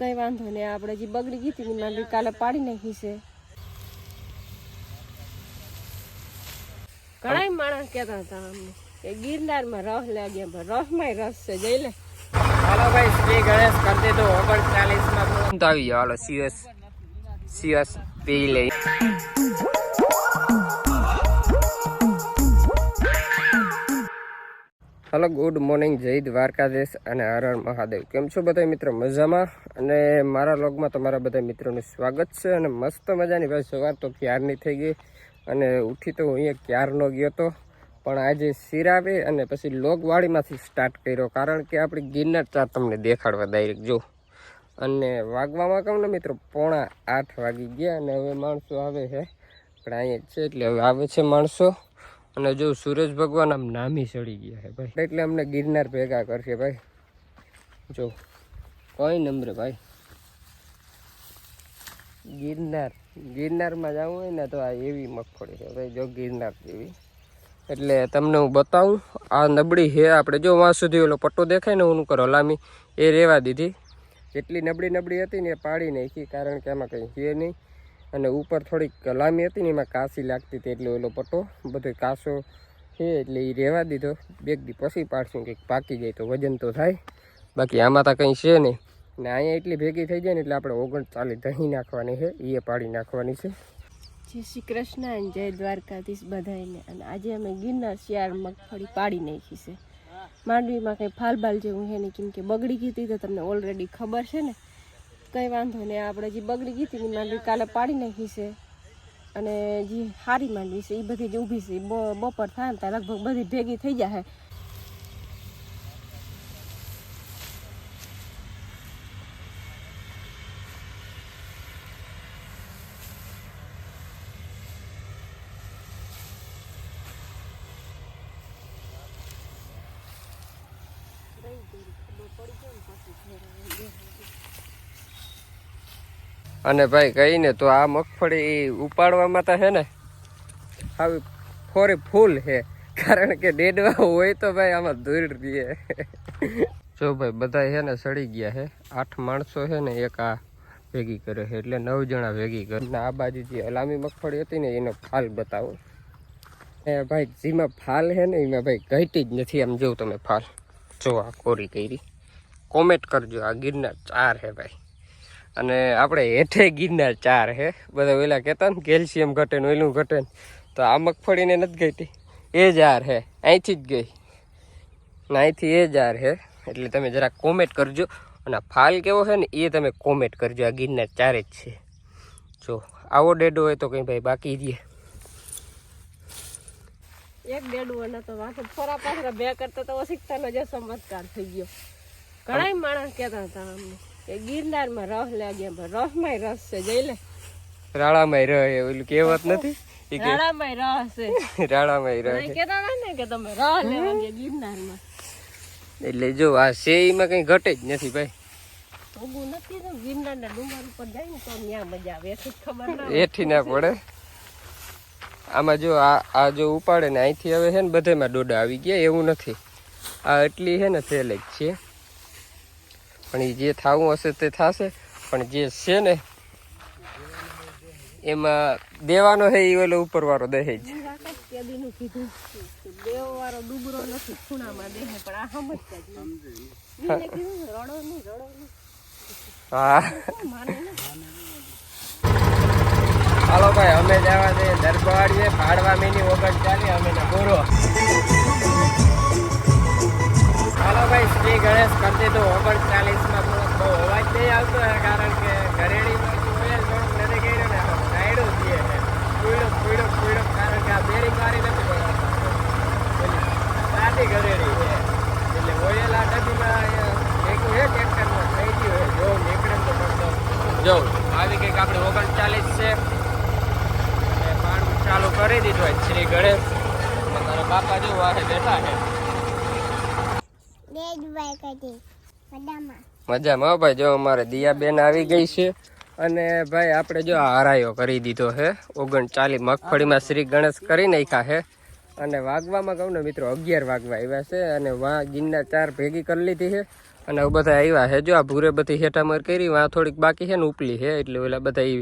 કઈ વાંધો નહીં, આપણે જે બગડી ગઈ હતી માંડવી કાલે પાડી નાખી છે. ઘણા માણસ કહેતા હતા અમને કે ગિરનારમાં રસ લાગ્યા, પણ રસમાં રસ છે. જઈ લે. હાલો ભાઈ, શ્રી ગણેશ કરી દીધું 39 માં આવી જાવ. હાલો સીએસ પી લઈ. હલો, ગુડ મોર્નિંગ, જય દ્વારકાધીશ અને હર હર મહાદેવ. કેમ છો બધા મિત્રો? મજામાં. અને મારા વ્લોગમાં તમારા બધા મિત્રોનું સ્વાગત છે. અને મસ્ત મજાની ભાઈ સવાર તો ક્યારની થઈ ગઈ અને ઉઠી તો હું અહીંયા ક્યારનો ગયો હતો, પણ આજે સિરાવે અને પછી લોકવાડીમાંથી સ્ટાર્ટ કર્યો, કારણ કે આપણી ગિરનાર ચાર તમને દેખાડવા ડાયરેક્ટ જો. અને વાગવામાં કહું ને મિત્રો 7:45 વાગી ગયા અને હવે માણસો આવે છે, પણ અહીંયા છે એટલે હવે આવે છે માણસો. અને જો સૂરજ ભગવાન આમ નામી ચડી ગયા છે ભાઈ, એટલે અમને ગિરનાર ભેગા કરશે ભાઈ. જો કોઈ નંબરે ભાઈ, ગિરનારમાં જવું હોય ને તો આ એવી મગફળી છે ભાઈ, જો ગિરનાર જેવી. એટલે તમને હું બતાવું. આ નબળી છે આપણે જો વાં સુધી ઓલો પટ્ટો દેખાય ને ઓનું કરો લામી, એ રહેવા દીધી. જેટલી નબળી હતી ને એ પાડી નાખી, કારણ કે આમાં કંઈ છે નહીં. અને ઉપર થોડીક લાંબી હતી ને એમાં કાસી લાગતી હતી, એટલે ઓલો પટ્ટો બધો કાસો છે એટલે એ રહેવા દીધો. બે દી પછી પાડશું, કંઈક પાકી જાય તો વજન તો થાય, બાકી આમાં તો કંઈ છે નહીં. ને અહીંયા એટલી ભેગી થઈ જાય ને એટલે આપણે 39 દહીં નાખવાની છે, એ પાડી નાખવાની છે. જય શ્રી કૃષ્ણ અને જય દ્વારકાધીશ બધાને. અને આજે અમે ગિરનાર શિયાળ મગફળી પાડી નાખી છે. માંડવીમાં કંઈ ફાલબાલ જેવું છે નહીં, કેમ કે બગડી ગઈ હતી તો તમને ઓલરેડી ખબર છે ને. કંઈ વાંધો નહીં, આપણે જે બગડી ગઈ હતી માંડવી કાલે પાડી નાખી છે. અને જે સારી માંડવી છે એ બધી જે ઊભી છે બપોર થાય ને ત્યાં લગભગ બધી ભેગી થઈ જાય. અને ભાઈ કહીને તો આ મગફળી ઉપાડવામાં તો છે ને આવી ફોરે ફૂલ છે, કારણ કે ડેડવા હોય તો ભાઈ આમાં દૂર રહીએ. જો ભાઈ બધા છે ને સડી ગયા છે. 8 માણસો છે ને એક આ ભેગી કરે છે, એટલે 9 જણા ભેગી કરે. ને આ બાજુ જે અલામી મગફળી હતી ને એનો ફાલ બતાવો. એ ભાઈ જેમાં ફાલ છે ને એમાં ભાઈ ઘટી જ નથી. આમ જો તમે ફાલ જો આ કોરી કરી કોમેન્ટ કરજો. આ ગિરનાર ચાર છે ભાઈ, અને આપણે હેઠે ગિરનાર ચાર છે. બધા ઓલા કહેતા ને કેલ્શિયમ ઘટે ને ઓલું ઘટે ને, તો આ મગફળીને નથી ઘટી, એ જાર છે અહીંથી જ ગઈ ને અહીંથી એ જાર છે. એટલે તમે જરા કોમેન્ટ કરજો. અને ફાલ કેવો છે ને એ તમે કોમેન્ટ કરજો. આ ગિરનાર ચારે જ છે. જો આવો ડેડો હોય તો કંઈ ભાઈ બાકી રહીએ. એક ડેડું અને તો વાંચો ફોરા પાછળ બે કરતા તો શીખતાનો જે ચમત્કાર થઈ ગયો. ઘણા માણસ કહેતા હતા અમને કે ગિરનારમાં રસ લાગ્યા, પણ રસમાં રસ છે. જઈ લે. રાણામાં રહે ઓલું કહેવત નથી, રાણામાં રસ છે. રાણામાં રહે કહેતા હતા ને કે તમે રસ લેવા ગયા ગિરનારમાં. એટલે જો આ શેઈમાં કંઈ ઘટે જ નથી ભાઈ. ઉભું નથી તો ગિરનારના ડુંગર ઉપર જાય ને તો ત્યાં મજા આવે. એથી ખબર ના એથી ના પડે. આમાં જો આ જો ઉપાડે ને અહીંથી હવે છે ને બધામાં ડોડા આવી ગયા એવું નથી. આ એટલી છે ને સેલ જ છે, પણ એ જે થવું હશે તે થશે. પણ જે છે ને એમાં દેવાનો છે એ ઓલો ઉપરવાળો દહેજ. દેવવાળો ડુબરો નથી ખૂણામાં દેહે, પણ આ સમજતા જ રડો નહીં. હા હાલો ભાઈ, અમે જવા દઈએ દરબારીએ ભાડવા મિની 39 અમે ને પૂરો. હાલો ભાઈ, શ્રી ગણેશ કરી દીધું 39 માં. બહુ અવાજ નહીં આવતો હોય, કારણ કે ઘરેડીમાં ઓઇલ થોડુંક નથી કર્યું ને રાયડું જ પીડો, કારણ કે આ બેરિંગ વાળી નથી બોલાવતા, સાદી ઘરેડી છે. એટલે ઓઇલ આ ડબ્બીમાં એકું છે ટ્રેક્ટરમાં થઈ ગયું હોય. જો નીકળે તો પડતો જો આવી કંઈક આપણે 39 છે. ચાલુ કરી દીધું હોય શ્રી ગણેશ. મારા બાપા જો વાહે બેઠા છે. મજામાં ભાઈ. જો અમારે દિયાબેન આવી ગઈ છે. અને ભાઈ આપણે જો હરાયો કરી દીધો છે 39 મગફળીમાં શ્રી ગણેશ કરી નાખ્યા છે. અને વાગવામાં કહું ને મિત્રો 11 વાગવા આવ્યા છે. અને ગિરનાર ચાર ભેગી કરી લીધી છે. અને હવે બધા આવ્યા છે જો આ ભૂરે બધી હેઠામર કરી આ થોડીક બાકી છે ને ઉપલી છે એટલે ઓલા બધા એ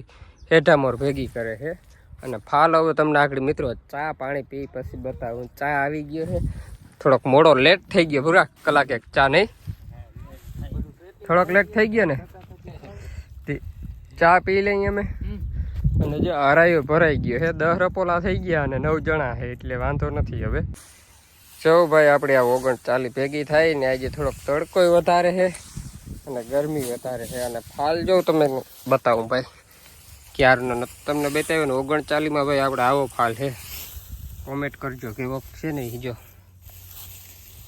હેઠામર ભેગી કરે છે. અને ફાલ હવે તમને આગળ મિત્રો ચા પાણી પી પછી બતાવું. ચા આવી ગયો છે, થોડોક મોડો લેટ થઈ ગયો, પૂરા કલાક એક ચા નહીં, થોડોક લેટ થઈ ગયો ને ચા પી લઈએ અમે. અને જો હરાયો ભરાઈ ગયો છે, 10 રપોલા થઈ ગયા અને 9 જણા છે એટલે વાંધો નથી. હવે જો ભાઈ આપણે આ 39 ભેગી થાય ને આજે થોડોક તડકોય વધારે છે અને ગરમી વધારે છે. અને ફાલ જો તમે બતાવું ભાઈ ક્યારનો તમને બતાવ્યો ને 39માં ભાઈ આપણે આવો ફાલ છે. કોમેન્ટ કરજો કેવો છે ને જો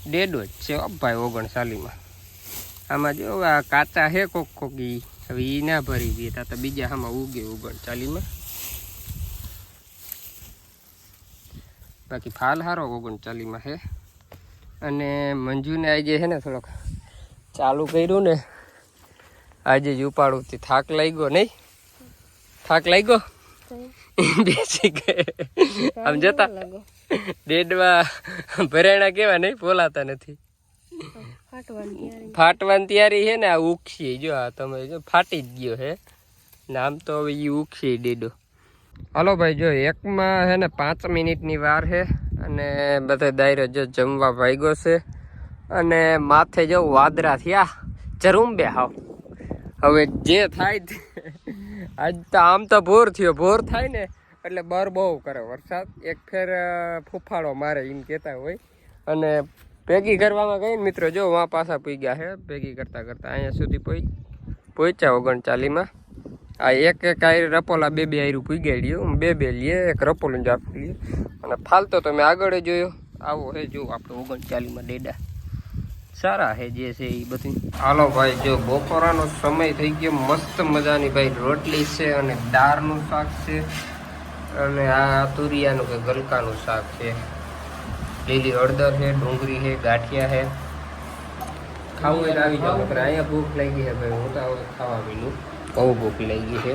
ડેડો જ છે ભાઈ 39માં. આમાં જો આ કાચા છે કોક હવે એ ના ભરી દે તો બીજા આમાં ઉગે 39માં. બાકી ફાલ સારો 39માં છે. અને મંજુને આજે છે ને થોડોક ચાલુ કર્યું ને આજે જ ઉપાડું તે થાક લાગ્યો નહીં, થાક લાગ્યો બેસી ગયે આમ જતા ડેડવા ભરેણા કેવા નહીં બોલાતા નથી. ફાટવાની તૈયારી છે ને આ ઉખી જો આ તમે જો ફાટી જ ગયો છે ને આમ તો હવે એ ઉખી ડેડો. હાલો ભાઈ જો એકમાં છે ને 5 મિનિટની વાર છે અને બધા દાયરો જો જમવા ભાગ્યો છે અને માથે જો વાદરા થયા ચરુંબે હાવ. હવે જે થાય આજ તો આમ તો ભોર થયો, ભોર થાય ને એટલે બર બહુ કરે વરસાદ, એક ફેર ફૂફાડો મારે એમ કહેતા હોય. અને ભેગી કરવામાં ગઈ ને મિત્રો જો વાં પાછા પૂગ્યા છે ભેગી કરતાં કરતાં અહીંયા સુધી પહોંચ્યા 39માં. આ એક આયર રપોલા 2 આયરું પૂગાડ્યું, 2 લઈએ, એક રપોલું જ આપી લઈએ. અને ફાલતો તમે આગળ જોયો આવો છે જો આપણે 39માં ડેડા સારા છે જે છે એ બધી. હાલો ભાઈ જો બપોરાનો સમય થઈ ગયો, મસ્ત મજાની ભાઈ રોટલી છે અને દાળનું શાક છે અને આ તુરિયાનું કે ગલકાનું શાક છે, લીલી હળદર છે, ડુંગળી છે, ગાંઠિયા છે. ખાવું એટલે આવી જાવ પણ અહીંયા ભૂખ લાગી છે ભાઈ, હું તો હવે ખાવા પીલું બહુ ભૂખ લાગી છે.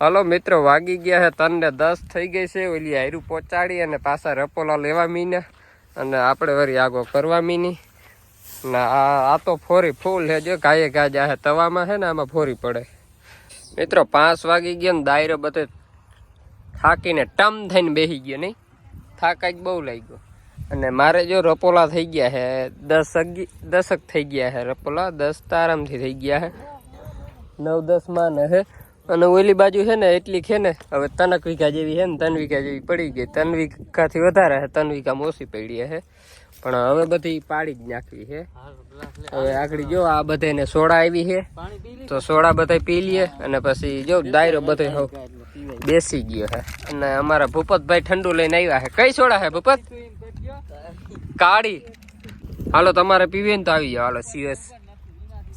હાલો મિત્રો વાગી ગયા છે 3 ને 10 થઈ ગઈ છે. ઓલી હાયરું પહોંચાડી અને પાછા રપોલા લેવા મીને અને આપણે વળી આગો કરવા મીની ને આ તો ફોરી ફૂલ છે જો ગાયે ગાજ આ તવામાં છે ને આમાં ફોરી પડે. મિત્રો 5 વાગી ગયા ને દાયરો બધે થાકીને ટમ થઈને બેસી ગયો નહીં, થાક જ બહુ લાગ્યો. અને મારે જો રપોલા થઈ ગયા છે 10 થઈ ગયા છે રપોલા, 10 તો આરામથી થઈ ગયા છે, 9-10 માં ને છે. અને ઓલી બાજુ છે ને એટલી છે ને હવે 3 વીઘા જેવી છે ને 3 વીઘા જેવી પડી ગઈ, 3 વીઘાથી વધારે છે, 3 વીઘામાં ઓછી પડી છે પણ હવે બધી પાડી જ નાખવી છે. હવે આગળ જો આ બધાને સોડા આવી છે તો સોડા બધા પી લઈએ અને પછી જો દાયરો બધો બેસી ગયો છે. અને અમારા ભૂપતભાઈ ઠંડુ લઈને આવ્યા છે. કઈ સોડા છે ભૂપત? કાળી. હાલો તમારે પીવી ને તો આવી જાવ. હાલો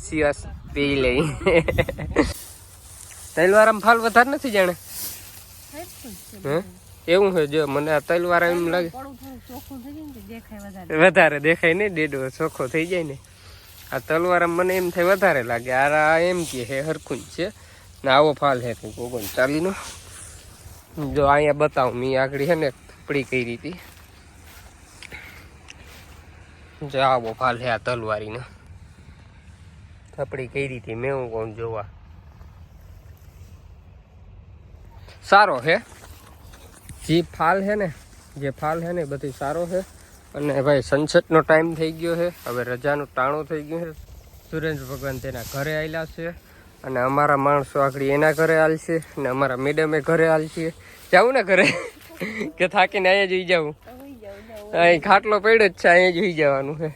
સીએસ પી લઈ. તલવારામાં ફાલ વધારે નથી જાણે હે એવું છે જો મને આ તલવારા એમ લાગે વધારે દેખાય ને ડેડો ચોખ્ખો થઈ જાય ને. આ તલવારામાં મને એમ થાય વધારે લાગે, આ એમ કે હે હરખું જ છે ને આવો ફાલ છે કંઈક 39નો. જો અહીંયા બતાવું મેં આગળ છે ને થપડી કરી હતી જો આવો ફાલ છે આ તલવારીનો, થપડી કરી હતી મેં હું કોણ જોવા સારો છે. જે ફાલ છે ને બધી સારો છે. અને ભાઈ સનસેટનો ટાઈમ થઈ ગયો છે, હવે રજાનું ટાણું થઈ ગયું છે. સુરેન્દ્ર ભગવાન તેના ઘરે આવેલા છે અને અમારા માણસો આગળ એના ઘરે હાલશે ને અમારા મેડમે ઘરે હાલશે. જાવું ને ઘરે કે થાકીને અહીંયા જોઈ જાવું, અહીં ખાટલો પડ્યો જ છે અહીંયા જોઈ જવાનું છે.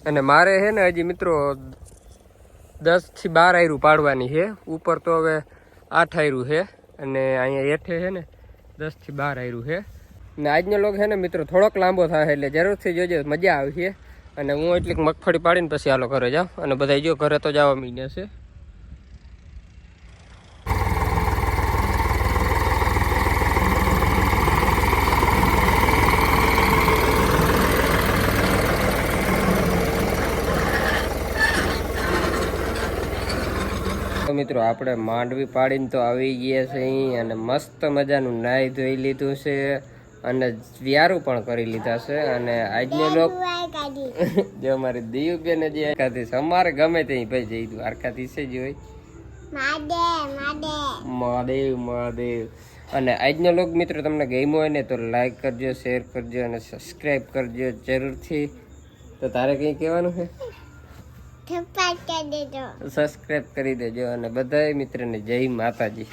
અને મારે છે ને હજી મિત્રો 10 થી 12 આયરું પાડવાની છે, ઉપર તો હવે 8 આયરું છે અને અહીંયા હેઠે છે ને 10 થી 12 આયરું છે. ને આજનો લોક છે ને મિત્રો થોડોક લાંબો થાય એટલે જરૂરથી જોજો, મજા આવશે. અને હું એટલીક મગફળી પાડીને પછી હાલો ઘરે જાઉં અને બધા જો ઘરે તો જવા માંડ્યા છે. મિત્રો આપણે માંડવી પાડીને તો આવી ગયા છે અહીં અને મસ્ત મજાનું નાહી ધોઈ લીધું છે અને વ્યારું પણ કરી લીધા છે. અને આજનો લોક જો અમારી દીયુબેન જે દ્વારકાધીશ અમારે ગમે તે ભાઈ જઈ દ્વારકાધીશ જ હોય. મહાદેવ મહાદેવ. અને આજનો લોક મિત્રો તમને ગમ્યો હોય ને તો લાઈક કરજો, શેર કરજો અને સબસ્ક્રાઈબ કરજો જરૂરથી. તો તારે કંઈ કહેવાનું છે? સબસ્ક્રાઈબ કરી દેજો અને બધા મિત્રને જય માતાજી.